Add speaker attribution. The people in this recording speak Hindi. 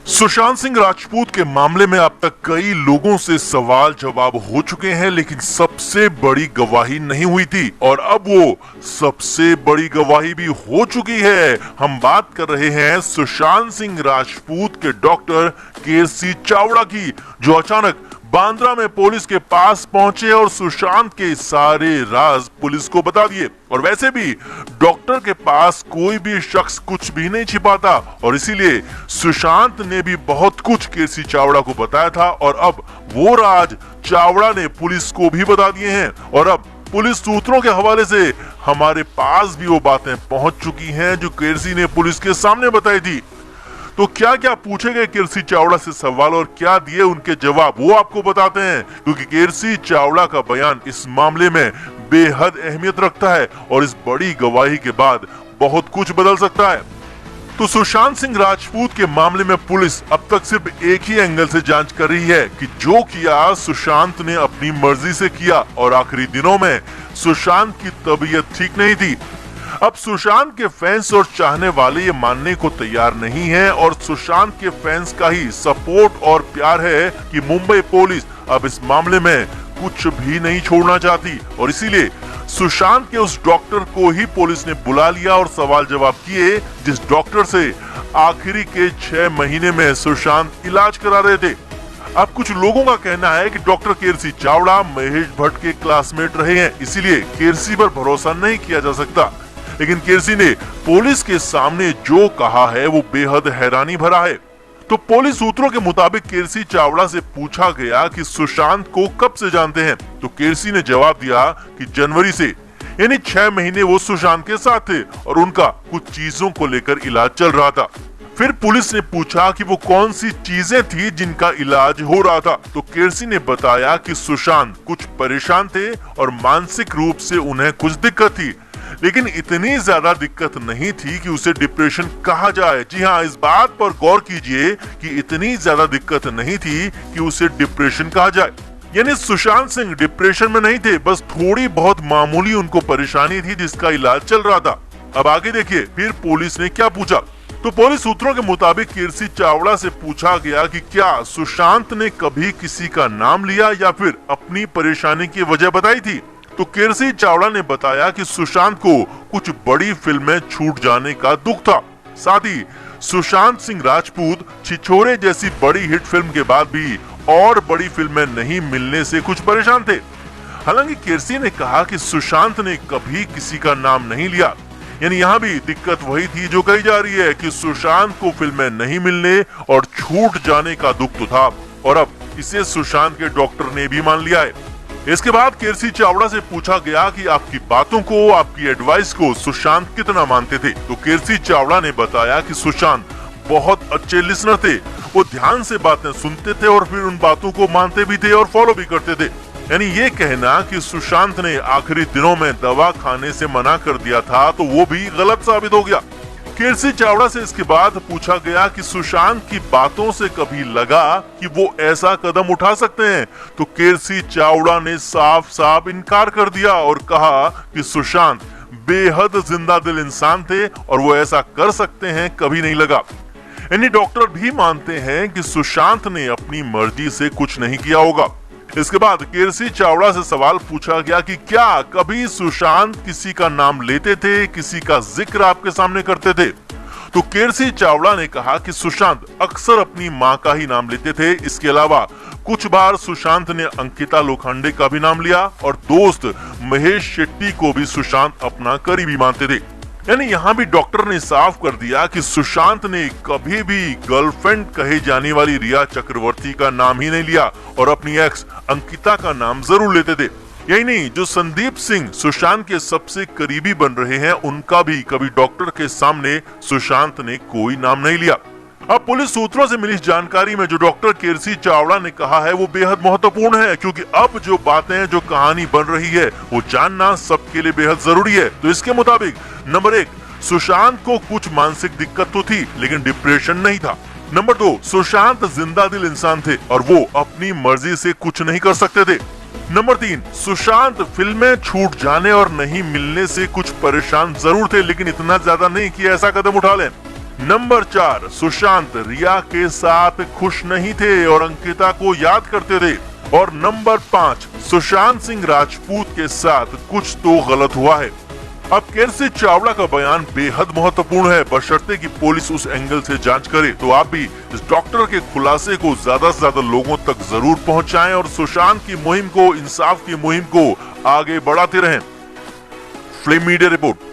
Speaker 1: सुशांत सिंह राजपूत के मामले में अब तक कई लोगों से सवाल जवाब हो चुके हैं, लेकिन सबसे बड़ी गवाही नहीं हुई थी और अब वो सबसे बड़ी गवाही भी हो चुकी है। हम बात कर रहे हैं सुशांत सिंह राजपूत के डॉक्टर केसी चावड़ा की, जो अचानक बांद्रा में पुलिस के पास पहुंचे और सुशांत के सारे राज पुलिस को बता दिए। और वैसे भी डॉक्टर के पास कोई भी शख्स कुछ भी नहीं छिपाता और इसीलिए सुशांत ने भी बहुत कुछ केसी चावड़ा को बताया था और अब वो राज चावड़ा ने पुलिस को भी बता दिए हैं और अब पुलिस सूत्रों के हवाले से हमारे पास भी वो बातें पहुंच चुकी हैं जो केसी ने पुलिस के सामने बताई थी। तो क्या क्या पूछे गए केसी चावड़ा से सवाल और क्या दिए उनके जवाब, वो आपको बताते हैं, क्योंकि केसी चावड़ा का बयान इस मामले में बेहद अहमियत रखता है और इस बड़ी गवाही के बाद बहुत कुछ बदल सकता है। तो सुशांत सिंह राजपूत के मामले में पुलिस अब तक सिर्फ एक ही एंगल से जांच कर रही है कि जो किया सुशांत ने अपनी मर्जी से किया और आखिरी दिनों में सुशांत की तबीयत ठीक नहीं थी। अब सुशांत के फैंस और चाहने वाले ये मानने को तैयार नहीं है और सुशांत के फैंस का ही सपोर्ट और प्यार है कि मुंबई पुलिस अब इस मामले में कुछ भी नहीं छोड़ना चाहती और इसीलिए सुशांत के उस डॉक्टर को ही पुलिस ने बुला लिया और सवाल जवाब किए जिस डॉक्टर से आखिरी के 6 महीने में सुशांत इलाज करा रहे थे। अब कुछ लोगों का कहना है कि डॉक्टर केसी चावड़ा महेश भट्ट के क्लासमेट रहे हैं, इसीलिए केसी पर भरोसा नहीं किया जा सकता। लेकिन केसी ने पुलिस के सामने जो कहा है वो बेहद हैरानी भरा है। तो पुलिस सूत्रों के मुताबिक केसी चावड़ा से पूछा गया कि सुशांत को कब से जानते हैं, तो केसी ने जवाब दिया कि जनवरी से, यानी 6 महीने वो सुशांत के साथ थे और उनका कुछ चीजों को लेकर इलाज चल रहा था। फिर पुलिस ने पूछा कि वो कौन सी चीजें थी जिनका इलाज हो रहा था, तो केसी ने बताया कि सुशांत कुछ परेशान थे और मानसिक रूप से उन्हें कुछ दिक्कत थी, लेकिन इतनी ज्यादा दिक्कत नहीं थी कि उसे डिप्रेशन कहा जाए। जी हाँ, इस बात पर गौर कीजिए कि इतनी ज्यादा दिक्कत नहीं थी कि उसे डिप्रेशन कहा जाए, यानी सुशांत सिंह डिप्रेशन में नहीं थे, बस थोड़ी बहुत मामूली उनको परेशानी थी जिसका इलाज चल रहा था। अब आगे देखिए फिर पुलिस ने क्या पूछा। तो पुलिस सूत्रों के मुताबिक केसी चावड़ा से पूछा गया कि क्या सुशांत ने कभी किसी का नाम लिया या फिर अपनी परेशानी की वजह बताई थी। तो केसी चावड़ा ने बताया कि सुशांत को कुछ बड़ी फिल्में छूट जाने का दुख था, साथ ही सुशांत सिंह राजपूत छिछोरे जैसी बड़ी हिट फिल्म के बाद भी और बड़ी फिल्में नहीं मिलने से कुछ परेशान थे। हालांकि केसी ने कहा कि सुशांत ने कभी किसी का नाम नहीं लिया, यानी यहाँ भी दिक्कत वही थी जो कही जा रही है कि सुशांत को फिल्में नहीं मिलने और छूट जाने का दुख तो था और अब इसे सुशांत के डॉक्टर ने भी मान लिया है। इसके बाद केसी चावड़ा से पूछा गया कि आपकी बातों को, आपकी एडवाइस को सुशांत कितना मानते थे, तो केसी चावड़ा ने बताया कि सुशांत बहुत अच्छे लिसनर थे, वो ध्यान से बातें सुनते थे और फिर उन बातों को मानते भी थे और फॉलो भी करते थे। यानी ये कहना कि सुशांत ने आखिरी दिनों में दवा खाने से मना कर दिया था तो वो भी गलत साबित हो गया। केसी चावड़ा से इसके बाद पूछा गया कि सुशांत की बातों से कभी लगा कि वो ऐसा कदम उठा सकते हैं, तो केसी चावड़ा ने साफ साफ इनकार कर दिया और कहा कि सुशांत बेहद जिंदा दिल इंसान थे और वो ऐसा कर सकते हैं कभी नहीं लगा। यानी डॉक्टर भी मानते हैं कि सुशांत ने अपनी मर्जी से कुछ नहीं किया होगा। इसके बाद केसी चावड़ा से सवाल पूछा गया कि क्या कभी सुशांत किसी का नाम लेते थे, किसी का जिक्र आपके सामने करते थे, तो केसी चावड़ा ने कहा कि सुशांत अक्सर अपनी मां का ही नाम लेते थे। इसके अलावा कुछ बार सुशांत ने अंकिता लोखंडे का भी नाम लिया और दोस्त महेश शेट्टी को भी सुशांत अपना करीबी मानते थे। यानी यहाँ भी डॉक्टर ने साफ कर दिया कि सुशांत ने कभी भी गर्लफ्रेंड कहे जाने वाली रिया चक्रवर्ती का नाम ही नहीं लिया और अपनी एक्स अंकिता का नाम जरूर लेते थे। यही नहीं, जो संदीप सिंह सुशांत के सबसे करीबी बन रहे हैं उनका भी कभी डॉक्टर के सामने सुशांत ने कोई नाम नहीं लिया। अब पुलिस सूत्रों से मिली जानकारी में जो डॉक्टर केसी चावड़ा ने कहा है वो बेहद महत्वपूर्ण है, क्योंकि अब जो बातें, जो कहानी बन रही है वो जानना सबके लिए बेहद जरूरी है। तो इसके मुताबिक नंबर 1, सुशांत को कुछ मानसिक दिक्कत तो थी लेकिन डिप्रेशन नहीं था। नंबर 2, सुशांत जिंदा दिल इंसान थे और वो अपनी मर्जी से कुछ नहीं कर सकते थे। नंबर 3, सुशांत फिल्में छूट जाने और नहीं मिलने से कुछ परेशान जरूर थे, लेकिन इतना ज्यादा नहीं कि ऐसा कदम उठा लें। नंबर 4, सुशांत रिया के साथ खुश नहीं थे और अंकिता को याद करते थे। और नंबर 5, सुशांत सिंह राजपूत के साथ कुछ तो गलत हुआ है। अब केरसी चावड़ा का बयान बेहद महत्वपूर्ण है, बशर्ते कि पुलिस उस एंगल से जांच करे। तो आप भी इस डॉक्टर के खुलासे को ज्यादा से ज्यादा लोगों तक जरूर पहुंचाएं और सुशांत की मुहिम को, इंसाफ की मुहिम को आगे बढ़ाते रहें। Flame media report.